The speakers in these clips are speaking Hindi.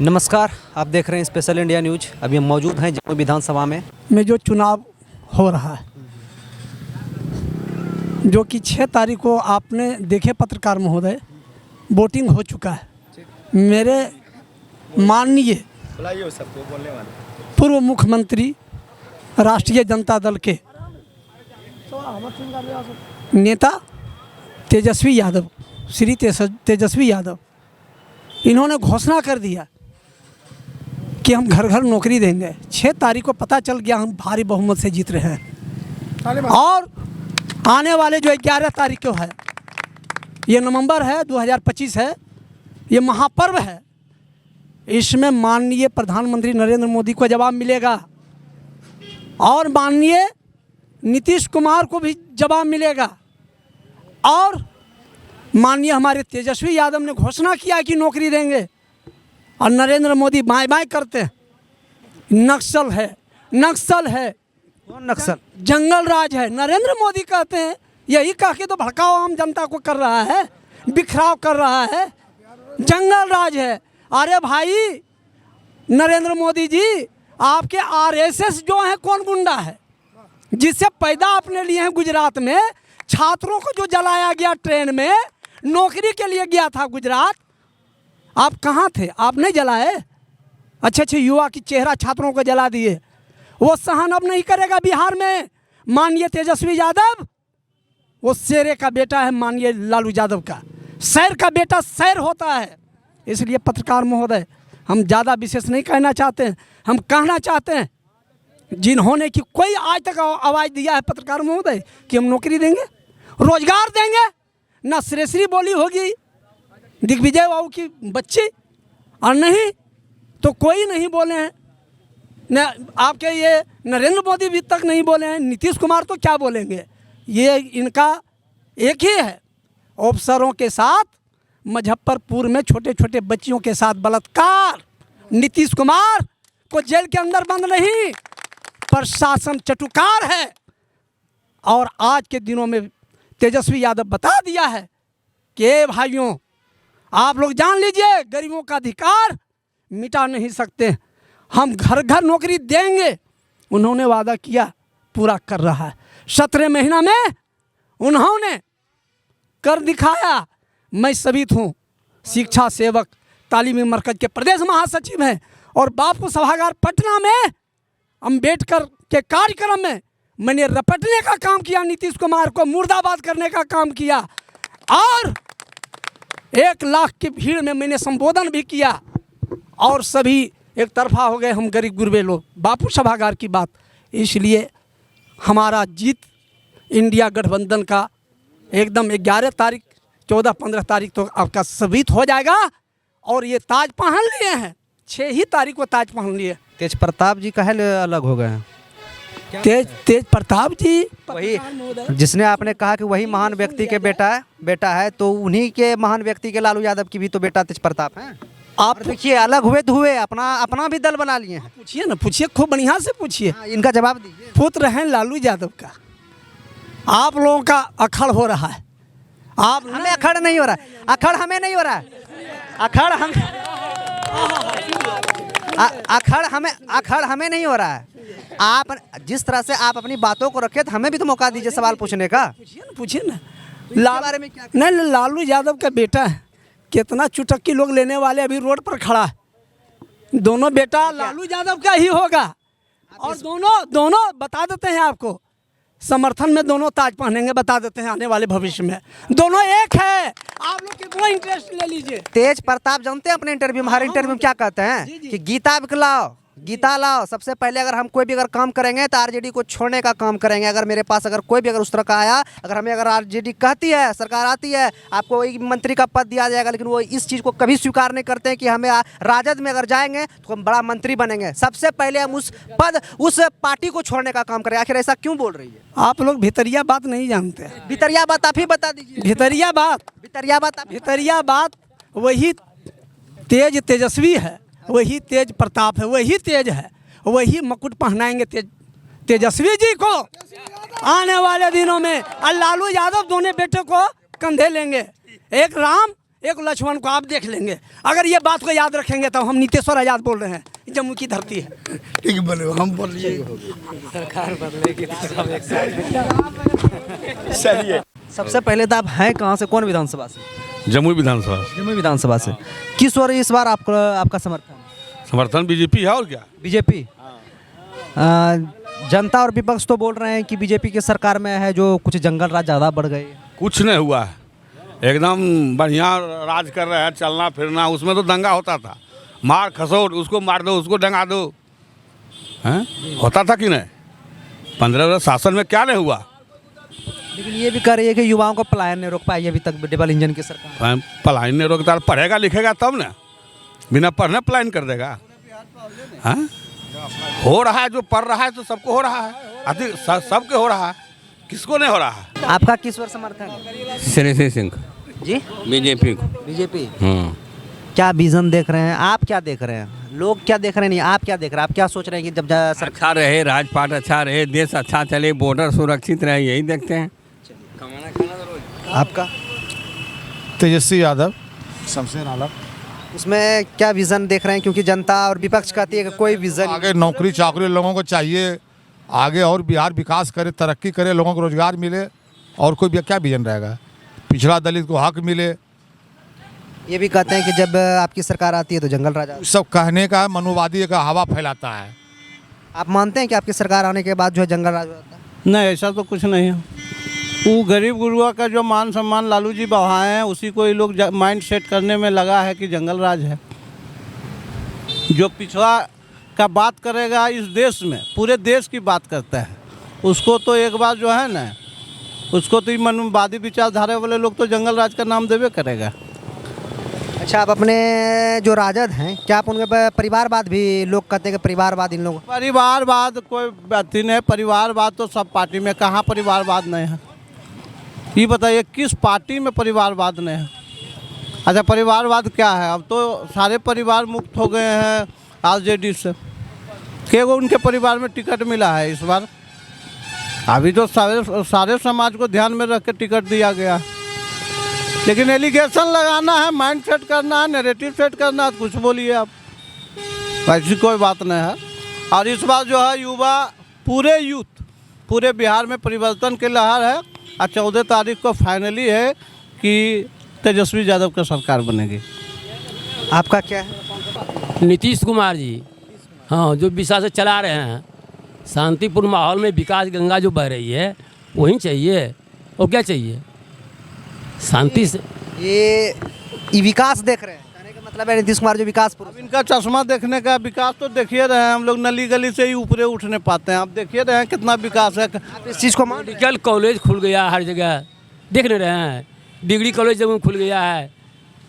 नमस्कार, आप देख रहे हैं स्पेशल इंडिया न्यूज। अभी हम मौजूद हैं जमुई विधानसभा में जो चुनाव हो रहा है, जो कि 6 तारीख को आपने देखे पत्रकार महोदय, वोटिंग हो चुका है। मेरे माननीय पूर्व मुख्यमंत्री राष्ट्रीय जनता दल के नेता तेजस्वी यादव, श्री तेजस्वी यादव, इन्होंने घोषणा कर दिया कि हम घर घर नौकरी देंगे। 6 तारीख को पता चल गया हम भारी बहुमत से जीत रहे हैं। और आने वाले जो 11 तारीख को है, ये नवंबर है 2025 है, ये महापर्व है। इसमें माननीय प्रधानमंत्री नरेंद्र मोदी को जवाब मिलेगा और माननीय नीतीश कुमार को भी जवाब मिलेगा। और माननीय हमारे तेजस्वी यादव ने घोषणा किया कि नौकरी देंगे, और नरेंद्र मोदी बाय बाय करते हैं। नक्सल है, नक्सल है। कौन नक्सल? जंगल राज है। नरेंद्र मोदी कहते हैं, यही कह के तो भड़काव आम जनता को कर रहा है, बिखराव कर रहा है। जंगल राज है। अरे भाई नरेंद्र मोदी जी, आपके आरएसएस जो है कौन गुंडा है जिससे पैदा आपने लिए हैं गुजरात में? छात्रों को जो जलाया गया ट्रेन में, नौकरी के लिए गया था गुजरात, आप कहाँ थे? आप नहीं जलाए? अच्छे अच्छे युवा की चेहरा छात्रों को जला दिए। वो सहन अब नहीं करेगा बिहार में। माननीय तेजस्वी यादव, वो शेरे का बेटा है माननीय लालू यादव का। शैर का बेटा शैर होता है। इसलिए पत्रकार महोदय, हम ज़्यादा विशेष नहीं कहना चाहते हैं। हम कहना चाहते हैं, जिन्होंने कि कोई आज तक आवाज़ दिया है पत्रकार महोदय कि हम नौकरी देंगे, रोजगार देंगे, ना श्रेयश्री बोली होगी दिग्विजय बाबू की बच्ची, और नहीं तो कोई नहीं बोले हैं। न आपके ये नरेंद्र मोदी भी तक नहीं बोले हैं। नीतीश कुमार तो क्या बोलेंगे? ये इनका एक ही है, अफसरों के साथ मुजफ्फरपुर में छोटे छोटे बच्चियों के साथ बलात्कार। नीतीश कुमार को जेल के अंदर बंद नहीं, प्रशासन चटुकार है। और आज के दिनों में तेजस्वी यादव बता दिया है कि भाइयों, आप लोग जान लीजिए, गरीबों का अधिकार मिटा नहीं सकते, हम घर घर नौकरी देंगे। उन्होंने वादा किया, पूरा कर रहा है। 17 महीना में उन्होंने कर दिखाया। मैं सबित हूँ, शिक्षा सेवक तालीमी मरकज के प्रदेश महासचिव हैं, और बापू सभागार पटना में अम्बेडकर के कार्यक्रम में मैंने रपटने का काम किया, नीतीश कुमार को मुर्दाबाद करने का काम किया, और 1 लाख की भीड़ में मैंने संबोधन भी किया, और सभी एक तरफा हो गए हम गरीब गुरबे लोग। बापू सभागार की बात। इसलिए हमारा जीत इंडिया गठबंधन का एकदम 11 तारीख 14-15 तारीख तो आपका साबित हो जाएगा। और ये ताज पहन लिए हैं, 6 ही तारीख को ताज पहन लिए। तेज प्रताप जी काहे अलग हो गए हैं? तेज प्रताप जी, वही जिसने आपने कहा कि वही महान व्यक्ति के बेटा है, तो उन्हीं के महान व्यक्ति के लालू यादव की भी तो बेटा तेज प्रताप है। आप देखिए, अलग हुए तो हुए, अपना भी दल बना लिए हैं। पूछिए ना, पूछिए, खूब बढ़िया से पूछिए। इनका जवाब दीजिए। पुत्र हैं लालू यादव का। आप लोगों का अखड़ हो रहा है। आप हमें अखड़ नहीं हो रहा है, अखड़ हमें नहीं हो रहा है, अखड़ हमें नहीं हो रहा है। आप जिस तरह से आप अपनी बातों को रखे, तो हमें भी तो मौका दीजिए सवाल पूछने का। पूछिए ना। बारे में क्या? नहीं, लालू यादव का बेटा है। कितना चुटक्की लोग लेने वाले अभी रोड पर खड़ा है। दोनों बेटा लालू यादव का ही होगा। और दोनों बता देते हैं आपको, समर्थन में दोनों ताज पहनेंगे, बता देते हैं आने वाले भविष्य में। दोनों एक है। आप लोग कितना इंटरेस्ट ले लीजिए। तेज प्रताप जानते हैं अपने इंटरव्यू में, हर इंटरव्यू में क्या कहते हैं कि गीता लाओ। सबसे पहले अगर हम कोई भी अगर काम करेंगे तो आरजेडी को छोड़ने का काम करेंगे। अगर मेरे पास अगर कोई भी अगर उस तरह का आया, अगर आरजेडी कहती है, सरकार आती है, आपको वही मंत्री का पद दिया जाएगा, लेकिन वो इस चीज़ को कभी स्वीकार नहीं करते हैं कि हमें राजद में अगर जाएंगे तो हम बड़ा मंत्री बनेंगे। सबसे पहले हम उस पार्टी को छोड़ने का काम करेंगे। आखिर ऐसा क्यों बोल रही है? आप लोग भितरिया बात नहीं जानते। भितरिया बात आप ही बता दीजिए। भितरिया बात वही तेजस्वी है, वही तेज प्रताप है, वही तेज है, वही मुकुट पहनाएंगे तेजस्वी जी को आने वाले दिनों में। और लालू यादव दोनों बेटे को कंधे लेंगे, एक राम एक लक्ष्मण को आप देख लेंगे। अगर ये बात को याद रखेंगे तो हम नीतेश्वर आजाद बोल रहे हैं, जम्मू की धरती है। ठीक बोले, हम बोलिए सरकार बदलेगी तो सब एक साथ। सही है। सबसे पहले तो आप हैं कहाँ से, कौन विधानसभा से? जमुई विधानसभा जमुई विधानसभा से। किस ओर इस बार आपका समर्थन? समर्थन बीजेपी है और क्या। बीजेपी। जनता और विपक्ष तो बोल रहे हैं कि बीजेपी की सरकार में है जो कुछ जंगल राज ज़्यादा बढ़ गए। कुछ नहीं हुआ है, एकदम बढ़िया राज कर रहे हैं, चलना फिरना। उसमें तो दंगा होता था, मार खसोट, उसको मार दो, उसको डंगा दो, हैं होता था कि नहीं। 15 वर्ष शासन में क्या नहीं हुआ। लेकिन ये भी कह रही है कि युवाओं को पलायन नहीं रोक पाई अभी तक डबल इंजन की सरकार। पलायन नहीं रोकता, पढ़ेगा लिखेगा तब ना, बिना पढ़ने पलायन कर देगा। हाँ हो रहा है, जो पढ़ रहा है तो सबको हो रहा है, अधिक सबके हो रहा है, किसको नहीं हो रहा है। आपका किस ओर समर्थन है? श्री सिंह जी बीजेपी को। बीजेपी। क्या विजन देख रहे हैं आप, क्या देख रहे हैं लोग, क्या देख रहे हैं, नहीं आप क्या देख रहे हैं, आप क्या सोच रहे हैं कि जब अच्छा रहे, राजपाट अच्छा रहे, देश अच्छा चले, बॉर्डर सुरक्षित रहे, यही देखते हैं। आपका? तेजस्वी यादव शमशेर आलम। उसमें क्या विजन देख रहे हैं, क्योंकि जनता और विपक्ष कहती है कि कोई विजन। आगे नौकरी चाकरी लोगों को चाहिए, आगे और बिहार विकास करे, तरक्की करे, लोगों को रोजगार मिले, और कोई क्या विजन रहेगा। पिछड़ा दलित को हक मिले। ये भी कहते हैं कि जब आपकी सरकार आती है तो जंगल राज। सब कहने का मनुवादी का हवा फैलाता है। आप मानते हैं कि आपकी सरकार आने के बाद जो है जंगल राज होता है? नहीं, ऐसा तो कुछ नहीं है। वो गरीब गुरुआ का जो मान सम्मान लालू जी बढ़ाए हैं, उसी को ये लोग माइंड सेट करने में लगा है कि जंगल राज है। जो पिछड़ा का बात करेगा इस देश में, पूरे देश की बात करता है, उसको तो एक बार जो है ना, उसको तो मनुवादी विचारधारा वाले लोग तो जंगल राज का नाम देवे करेगा। अच्छा, आप अपने जो राजद हैं, क्या आप उनके परिवारवाद भी, लोग कहते हैं कि परिवारवाद इन लोगों? परिवारवाद कोई बात ही नहीं। परिवारवाद तो सब पार्टी में, कहाँ परिवारवाद नहीं है। ये बताइए किस पार्टी में परिवारवाद नहीं है। अच्छा, परिवारवाद क्या है? अब तो सारे परिवार मुक्त हो गए हैं आरजेडी से। केवल उनके परिवार में टिकट मिला है इस बार। अभी तो सारे समाज को ध्यान में रख के टिकट दिया गया, लेकिन एलिगेशन लगाना है, माइंड सेट करना है, नैरेटिव सेट करना है, कुछ बोलिए आप, ऐसी कोई बात नहीं है। और इस बार जो है युवा, पूरे यूथ, पूरे बिहार में परिवर्तन की लहर है। और 14 तारीख को फाइनली है कि तेजस्वी यादव की सरकार बनेगी। आपका क्या है? नीतीश कुमार जी, हाँ, जो विकास से चला रहे हैं, शांतिपूर्ण माहौल में विकास, गंगा जो बह रही है वही चाहिए, और क्या चाहिए, शांति से। ये विकास देख रहे हैं, कहने का मतलब है नीतीश कुमार जो विकास अब इनका चश्मा देखने का, विकास तो देखिए रहे हैं हम लोग, नली गली से ही ऊपरे उठने पाते हैं। आप देखिए रहे हैं कितना विकास है। आप इस चीज़ को मान? मेडिकल कॉलेज खुल गया हर जगह, देख नहीं रहे हैं। डिग्री कॉलेज जब खुल गया है,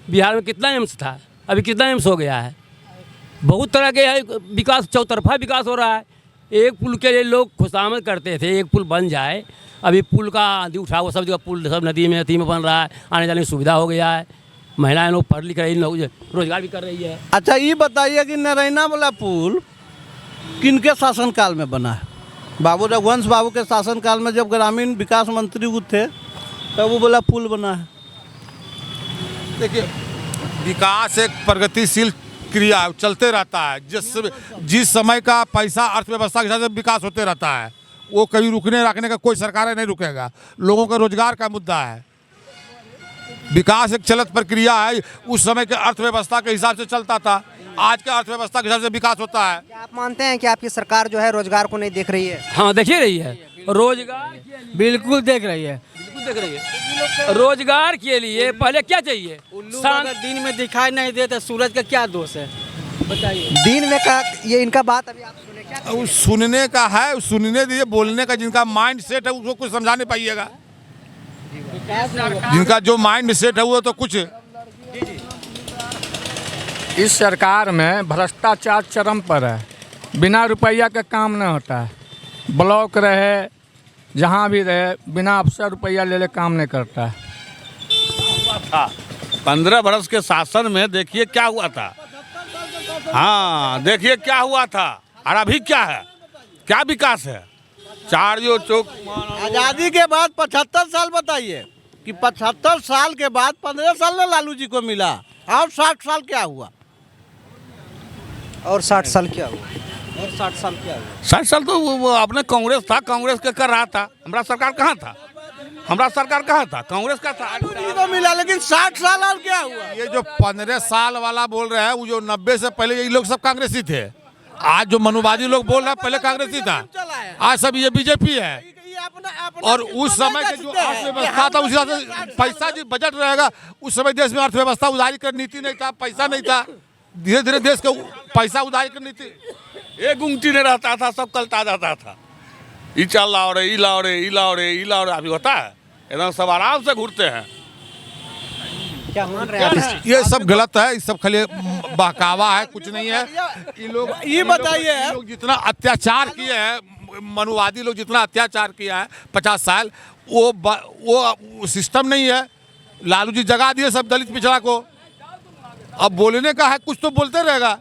बिहार में कितना एम्स था, अभी कितना एम्स हो गया है। बहुत तरह के विकास, चौतरफा विकास हो रहा है। एक पुल के लिए लोग खुशामद करते थे, एक पुल बन जाए। अभी पुल का आंधी उठा, वो सब जगह पुल सब नदी में बन रहा है, आने जाने की सुविधा हो गया है। महिलाएं लोग पढ़ लिख रही, लोग रोजगार भी कर रही है। अच्छा, ये बताइए कि नरैना वाला पुल किनके शासनकाल में बना है? बाबू रघुवंश बाबू के शासनकाल में, जब ग्रामीण विकास मंत्री वो थे, तब वो वाला पुल बना है। देखिए, विकास एक प्रगतिशील क्रिया चलते रहता है। जिस समय का पैसा अर्थव्यवस्था के हिसाब से विकास होते रहता है, वो कभी रुकने रखने का कोई सरकार नहीं रुकेगा। लोगों का रोजगार का मुद्दा है। विकास एक चलत प्रक्रिया है, उस समय के अर्थव्यवस्था के हिसाब से चलता था, आज के अर्थव्यवस्था के हिसाब से विकास होता है। क्या आप मानते हैं कि आपकी सरकार जो है रोजगार को नहीं देख रही है? हाँ, देखिए रही है, रोजगार बिल्कुल देख रही है। बिल्कुल देख रही है। रोजगार के लिए पहले क्या चाहिए? अगर दिन में दिखाई नहीं देता, सूरज का क्या दोष है बताइए? दिन में का ये इनका बात अभी आप सुने, क्या वो सुनने का है, सुनने दीजिए। बोलने का जिनका माइंड सेट है उसको कुछ समझा नहीं पाइएगा। जिनका जो माइंड सेट है वो तो कुछ। इस सरकार में भ्रष्टाचार चरम पर है। बिना रुपया का काम नहीं होता है। ब्लॉक रहे, जहाँ भी रहे, बिना अफसर रुपया ले काम नहीं करता है। 15 वर्ष के शासन में देखिए क्या हुआ था। हाँ, देखिए क्या हुआ था, और अभी क्या है, क्या विकास है। चार जो चौक, आज़ादी के बाद 75 साल बताइए, कि 75 साल के बाद 15 साल में लालू जी को मिला, और 60 साल क्या हुआ? और 60 साल क्या हुआ? और 60 साल क्या हुआ? 60 साल तो वो अपने कांग्रेस था, कांग्रेस के कर रहा था। हमारा सरकार कहाँ था? हमारा सरकार कहाँ था? कांग्रेस का था। जी को मिला, लेकिन 60 साल और क्या हुआ? ये जो 15 साल वाला बोल रहे हैं, वो जो 90 से पहले ये लोग सब कांग्रेसी थे। आज जो मनुवादी लोग बोल रहे हैं, पहले कांग्रेसी था, आज सब ये बीजेपी है। और उस समय के जो अर्थव्यवस्था था, उस हिसाब से पैसा जो बजट रहेगा, उस समय देश में अर्थव्यवस्था उधारी कर नीति नहीं था, पैसा नहीं था। धीरे धीरे देश का पैसा उधारी कर नीति, एक गुंगटी नहीं रहता था, सब कलता जाता था। ई चल लाओ रे, ई लाओ रे, ई लाओ रे, ई लाओ रे, अभी होता है एकदम सब आराम से घूरते हैं। क्या मान रहे हैं आप इस- ये सब गलत है, ये सब खाली बहकावा है, कुछ नहीं है। ये बताइए, ये लोग जितना अत्याचार किए हैं, मनुवादी लोग जितना अत्याचार किया है 50 साल, वो सिस्टम नहीं है। लालू जी जगा दिए सब दलित पिछड़ा को। अब बोलने का है, कुछ तो बोलते रहेगा।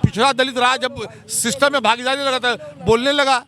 पिछड़ा दलित रहा, जब सिस्टम में भागीदारी लगा था, बोलने लगा।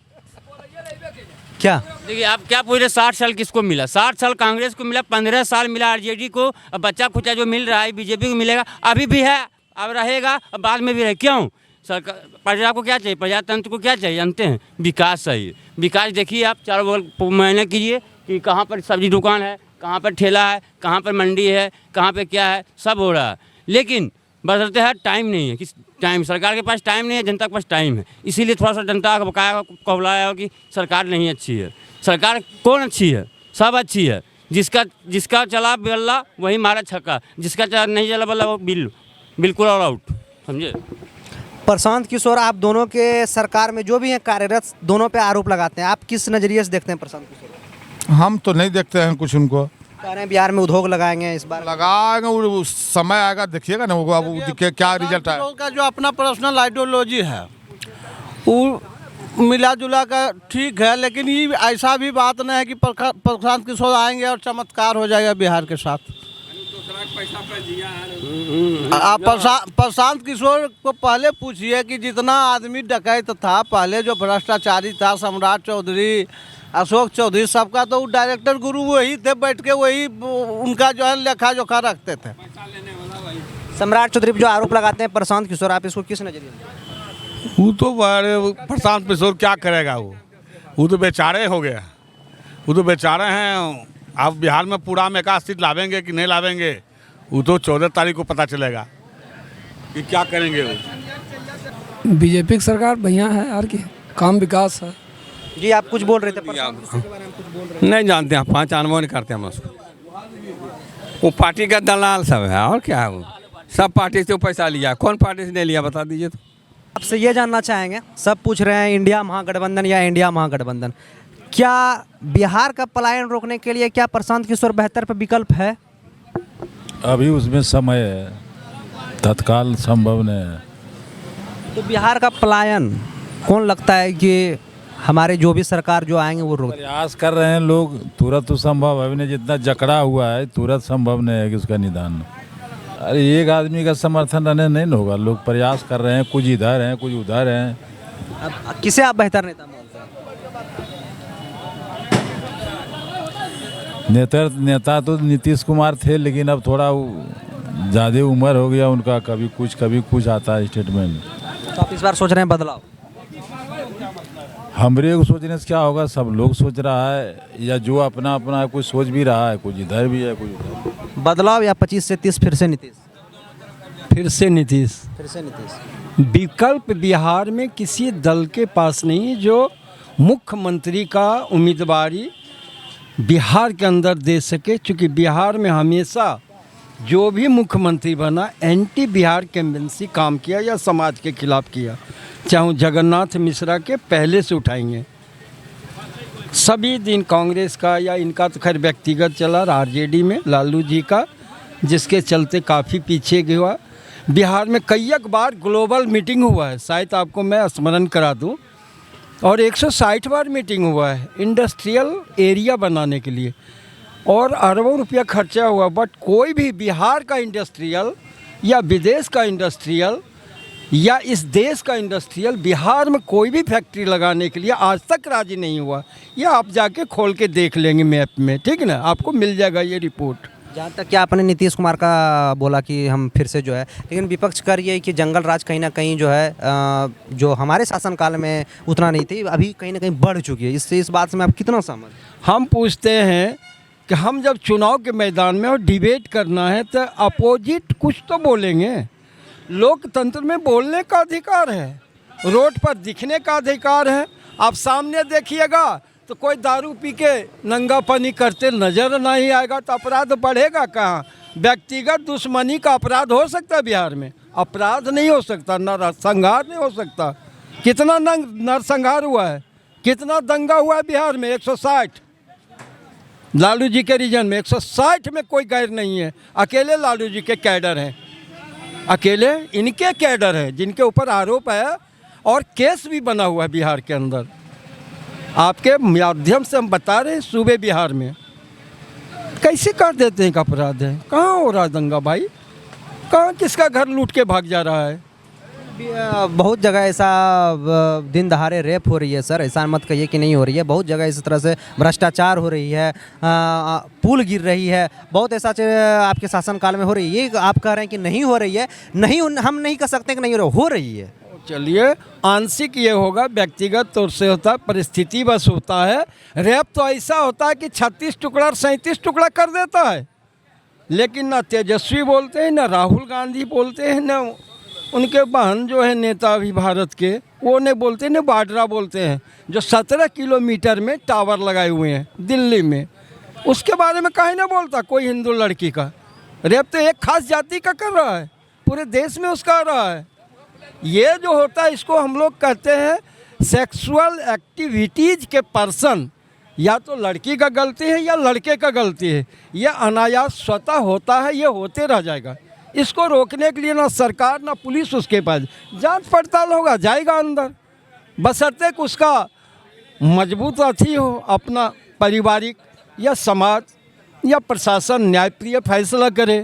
क्या देखिए, आप क्या पूछ रहे, 60 साल किसको मिला? 60 साल कांग्रेस को मिला, 15 साल मिला आरजेडी को। अब बच्चा खुचा जो मिल रहा है बीजेपी को मिलेगा, अभी भी है, अब रहेगा, अब बाद में भी रहे। क्यों? सरकार, प्रजा को क्या चाहिए? प्रजातंत्र को क्या चाहिए? जानते हैं, विकास चाहिए। विकास देखिए, आप चारों बगल मुआयना कीजिए कि कहाँ पर सब्जी दुकान है, कहाँ पर ठेला है, कहाँ पर मंडी है, कहाँ पर क्या है, सब हो रहा है। लेकिन बदलते हैं, टाइम नहीं है। किस टाइम? सरकार के पास टाइम नहीं है, जनता के पास टाइम है। इसीलिए थोड़ा सा जनता का बकाया कहलाया हो कि सरकार नहीं अच्छी है। सरकार कौन अच्छी है? सब अच्छी है। जिसका चला बल्ला वही मारा छक्का, जिसका चला नहीं चला बल्ला वो बिल्कुल ऑल आउट, समझे? प्रशांत किशोर, आप दोनों के सरकार में जो भी हैं कार्यरत, दोनों पे आरोप लगाते हैं, आप किस नजरिए से देखते हैं प्रशांत किशोर? हम तो नहीं देखते हैं कुछ उनको। कह रहे हैं बिहार में उद्योग लगाएंगे इस बार। लगाएंगे, वो समय आएगा, देखिएगा ना, वो अब क्या रिजल्ट है। का जो अपना पर्सनल आइडियोलॉजी है, वो मिला जुला का ठीक है, लेकिन ये ऐसा भी बात नहीं है कि प्रशांत किशोर आएंगे और चमत्कार हो जाएगा बिहार के साथ। आप प्रशांत किशोर को पहले पूछिए कि जितना आदमी डकैत था पहले, जो भ्रष्टाचारी था, सम्राट चौधरी, अशोक चौधरी, सबका तो डायरेक्टर गुरु वही थे, बैठ के वही उनका जो है लेखा जोखा रखते थे। सम्राट चौधरी पे जो आरोप लगाते हैं प्रशांत किशोर, आप इसको किस नजरिए से? वो तो प्रशांत किशोर क्या करेगा? वो तो बेचारे हो गया, वो तो बेचारे हैं। अब बिहार में पूरा में 1 सीट लावेंगे कि नहीं लावेंगे, वो तो 14 तारीख को पता चलेगा कि क्या करेंगे वो। बीजेपी की सरकार बढ़िया है, और की काम विकास है। जी, आप कुछ बोल रहे थे प्रशांत किशोर के बारे में, कुछ बोल रहे थे। नहीं जानते हैं, 5 अनुभव नहीं करते हम उसको। वो पार्टी का दलाल सब है, और क्या है? वो सब पार्टी से पैसा लिया, कौन पार्टी से नहीं लिया बता दीजिए तो। आपसे ये जानना चाहेंगे, सब पूछ रहे हैं इंडिया महागठबंधन या इंडिया महागठबंधन, क्या बिहार का पलायन रोकने के लिए क्या प्रशांत किशोर बेहतर पर विकल्प है? अभी उसमें समय है, तत्काल संभव नहीं है। तो बिहार का पलायन कौन लगता है कि हमारे जो भी सरकार जो आएंगे वो रोक? प्रयास कर रहे हैं लोग, तुरंत तो संभव है नहीं, जितना जकड़ा हुआ है तुरंत संभव नहीं है कि उसका निदान। अरे एक आदमी का समर्थन रहने नहीं न होगा, लोग प्रयास कर रहे हैं, कुछ इधर हैं कुछ उधर हैं। अब किसे आप बेहतर नेता मानते हैं? नेता तो नीतीश कुमार थे, लेकिन अब थोड़ा ज़्यादा उम्र हो गया उनका, कभी कुछ आता है स्टेटमेंट। तो आप इस बार सोच रहे हैं बदलाव? हमरे को सोचने से क्या होगा, सब लोग सोच रहा है, या जो अपना अपना है, कुछ सोच भी रहा है, कुछ इधर भी है कुछ उधर। बदलाव या 25 से 30 फिर से नीतीश? फिर से नीतीश। फिर से नीतीश। विकल्प बिहार में किसी दल के पास नहीं जो मुख्यमंत्री का उम्मीदवारी बिहार के अंदर दे सके, क्योंकि बिहार में हमेशा जो भी मुख्यमंत्री बना एंटी बिहार कैम्पेन्सी काम किया या समाज के खिलाफ किया, चाहे जगन्नाथ मिश्रा के पहले से उठाएंगे। सभी दिन कांग्रेस का या इनका तो खैर व्यक्तिगत चला, आरजेडी में लालू जी का, जिसके चलते काफ़ी पीछे हुआ। बिहार में कई बार ग्लोबल मीटिंग हुआ है, शायद आपको मैं स्मरण करा दूं, और 160 बार मीटिंग हुआ है इंडस्ट्रियल एरिया बनाने के लिए, और अरबों रुपया खर्चा हुआ, बट कोई भी बिहार का इंडस्ट्रियल या विदेश का इंडस्ट्रियल या इस देश का इंडस्ट्रियल बिहार में कोई भी फैक्ट्री लगाने के लिए आज तक राजी नहीं हुआ। ये आप जाके खोल के देख लेंगे मैप में, ठीक है ना, आपको मिल जाएगा ये रिपोर्ट। जहाँ तक कि आपने नीतीश कुमार का बोला कि हम फिर से जो है, लेकिन विपक्ष कर ये है कि जंगल राज कहीं ना कहीं जो है जो हमारे शासनकाल में उतना नहीं थी, अभी कहीं ना कहीं बढ़ चुकी है। इससे इस बात से मैं आप कितना सहमत? हम पूछते हैं कि हम जब चुनाव के मैदान में और डिबेट करना है तो अपोजिट कुछ तो बोलेंगे। लोकतंत्र में बोलने का अधिकार है, रोड पर दिखने का अधिकार है। आप सामने देखिएगा तो कोई दारू पी के नंगापनी करते नज़र नहीं आएगा तो अपराध बढ़ेगा कहाँ? व्यक्तिगत दुश्मनी का अपराध हो सकता है बिहार में, अपराध नहीं हो सकता, नरसंहार नहीं हो सकता। कितना नरसंहार हुआ है, कितना दंगा हुआ है बिहार में? 160। लालू जी के रीजन में 160 में कोई गैर नहीं है। अकेले लालू जी के कैडर हैं, अकेले इनके कैडर हैं जिनके ऊपर आरोप है और केस भी बना हुआ है बिहार के अंदर। आपके माध्यम से हम बता रहे हैं सूबे बिहार में कैसे कर देते हैं कि अपराध है। कहाँ हो रहा है दंगा भाई? कहाँ किसका घर लूट के भाग जा रहा है? बहुत जगह ऐसा दिन दहाड़े रेप हो रही है सर, ऐसा मत कहिए कि नहीं हो रही है। बहुत जगह इस तरह से भ्रष्टाचार हो रही है, पुल गिर रही है, बहुत ऐसा आपके शासनकाल में हो रही है। ये आप कह रहे हैं कि नहीं हो रही है, नहीं हम नहीं कह सकते कि नहीं हो रही है। चलिए, आंशिक ये होगा, व्यक्तिगत तौर से होता है, परिस्थिति बस होता है। रेप तो ऐसा होता है कि 36 टुकड़ा और 37 टुकड़ा कर देता है, लेकिन ना तेजस्वी बोलते हैं, ना राहुल गांधी बोलते हैं, ना उनके बहन जो है नेता अभी भारत के, वो नहीं बोलते, ना वाड्रा बोलते हैं जो 17 किलोमीटर में टावर लगाए हुए हैं दिल्ली में। उसके बारे में काहे ना बोलता कोई हिंदू लड़की का? रेप तो एक खास जाति का कर रहा है, पूरे देश में उसका आ रहा है। ये जो होता है इसको हम लोग कहते हैं सेक्सुअल एक्टिविटीज़ के पर्सन। या तो लड़की का गलती है या लड़के का गलती है, ये अनायास स्वतः होता है, ये होते रह जाएगा। इसको रोकने के लिए ना सरकार ना पुलिस उसके पास जांच पड़ताल होगा, जाएगा अंदर, बशर्ते कि उसका मजबूत अथी हो, अपना पारिवारिक या समाज या प्रशासन न्यायप्रिय फैसला करे।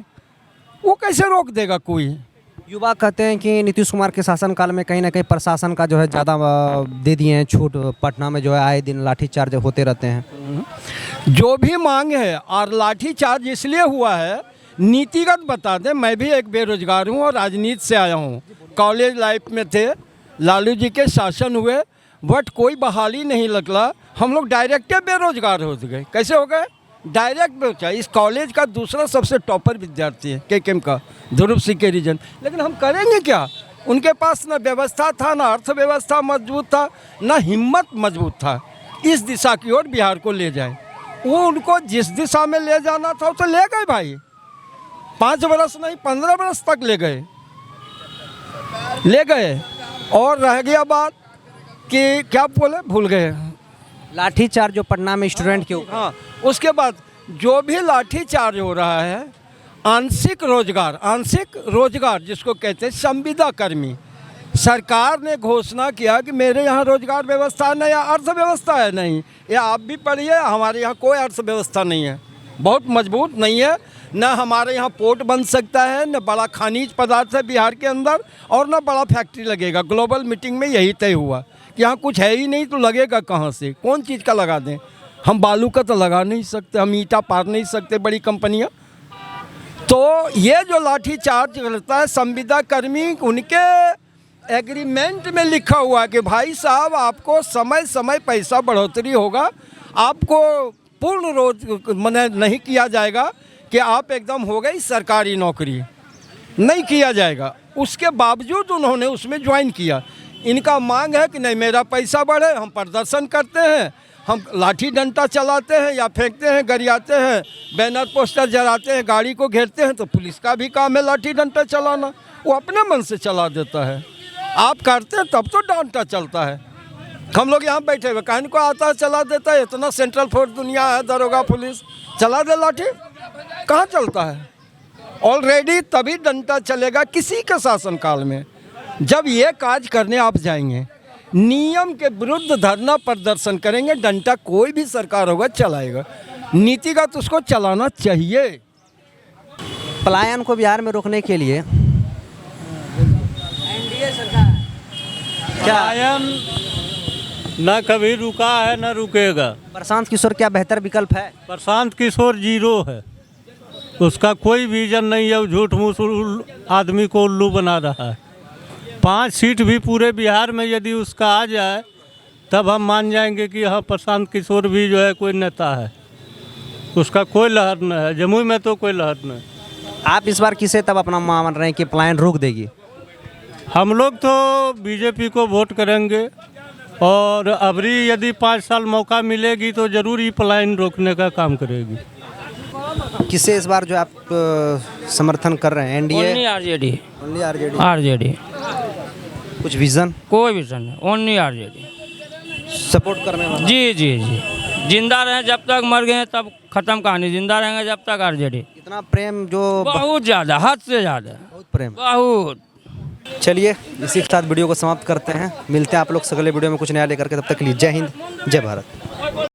वो कैसे रोक देगा कोई? युवा कहते हैं कि नीतीश कुमार के शासनकाल में कहीं ना कहीं प्रशासन का जो है ज़्यादा दे दिए हैं छूट। पटना में जो है आए दिन लाठीचार्ज होते रहते हैं। जो भी मांग है, और लाठीचार्ज इसलिए हुआ है, नीतिगत बता दें, मैं भी एक बेरोजगार हूँ और राजनीति से आया हूँ। कॉलेज लाइफ में थे, लालू जी के शासन हुए, बट कोई बहाली नहीं लगला, हम लोग डायरेक्ट बेरोजगार हो गए। कैसे हो गए? डायरेक्ट बेरोजगार। इस कॉलेज का दूसरा सबसे टॉपर विद्यार्थी है KKM का, ध्रुव सिंह के रीजन। लेकिन हम करेंगे क्या? उनके पास ना व्यवस्था था, ना अर्थव्यवस्था मजबूत था, ना हिम्मत मजबूत था इस दिशा की ओर बिहार को ले जाए। वो उनको जिस दिशा में ले जाना था तो ले गए भाई। 5 बरस नहीं 15 बरस तक ले गए। और रह गया बात कि क्या बोले, भूल गए। लाठीचार्ज जो पटना में स्टूडेंट के ऊपर, हाँ, उसके बाद जो भी लाठीचार्ज हो रहा है, आंशिक रोजगार जिसको कहते हैं, संविदा कर्मी, सरकार ने घोषणा किया कि मेरे यहाँ रोजगार व्यवस्था नहीं है, अर्थव्यवस्था है नहीं। ये आप भी पढ़िए, हमारे यहाँ कोई अर्थव्यवस्था नहीं है, बहुत मजबूत नहीं है। न हमारे यहाँ पोर्ट बन सकता है, न बड़ा खनिज पदार्थ है बिहार के अंदर, और न बड़ा फैक्ट्री लगेगा। ग्लोबल मीटिंग में यही तय हुआ कि यहाँ कुछ है ही नहीं, तो लगेगा कहाँ से? कौन चीज़ का लगा दें? हम बालू का तो लगा नहीं सकते, हम ईंटा पार नहीं सकते, बड़ी कंपनियाँ। तो ये जो लाठीचार्ज करता है संविदा कर्मी, उनके एग्रीमेंट में लिखा हुआ है कि भाई साहब आपको समय समय पैसा बढ़ोतरी होगा, आपको पूर्ण रोज मने नहीं किया जाएगा कि आप एकदम हो गई सरकारी नौकरी, नहीं किया जाएगा। उसके बावजूद उन्होंने उसमें ज्वाइन किया। इनका मांग है कि नहीं, मेरा पैसा बढ़े, हम प्रदर्शन करते हैं, हम लाठी डंडा चलाते हैं या फेंकते हैं, गरियाते हैं, बैनर पोस्टर जलाते हैं, गाड़ी को घेरते हैं। तो पुलिस का भी काम है लाठी डंडा चलाना, वो अपने मन से चला देता है। आप करते हैं तब तो डंडा चलता है। हम लोग यहाँ बैठे हुए, कहने को आता है चला देता है। इतना सेंट्रल फोर्स दुनिया है, दरोगा पुलिस, चला दे लाठी, कहाँ चलता है? ऑलरेडी तभी डंडा चलेगा किसी के शासनकाल में, जब ये काज करने आप जाएंगे, नियम के विरुद्ध धरना प्रदर्शन करेंगे, डंडा कोई भी सरकार होगा चलाएगा। नीतिगत उसको चलाना चाहिए। पलायन को बिहार में रोकने के लिए पलायन न कभी रुका है न रुकेगा। प्रशांत किशोर क्या बेहतर विकल्प है? प्रशांत किशोर जीरो है, उसका कोई विजन नहीं है, वो झूठ मूठ आदमी को उल्लू बना रहा है। 5 सीट भी पूरे बिहार में यदि उसका आ जाए तब हम मान जाएंगे कि हाँ प्रशांत किशोर भी जो है कोई नेता है। उसका कोई लहर न है, जमुई में तो कोई लहर नहीं। आप इस बार किसे तब अपना मान रहे हैं कि पलायन रोक देगी? हम लोग तो बीजेपी को वोट करेंगे और अबरी यदि 5 साल मौका मिलेगी तो ज़रूर ही पलायन रोकने का काम करेगी। किसे इस बार जो आप समर्थन कर रहे हैं? NDA, RJD, only RJD? RJD, कुछ विजन, कोई विजन नहीं, ओनली आरजेडी सपोर्ट करने वाला? जी जी जी, जिंदा रहे जब तक, मर गए तब खत्म कहानी, जिंदा रहेंगे जब तक आरजेडी। इतना प्रेम जो बहुत ज़्यादा, हद से ज़्यादा, बहुत प्रेम। बहुत। चलिए इसी के साथ वीडियो को समाप्त करते हैं, मिलते हैं आप लोग से अगले वीडियो में कुछ नया लेकर के, तब तक के लिए जय हिंद, जय भारत।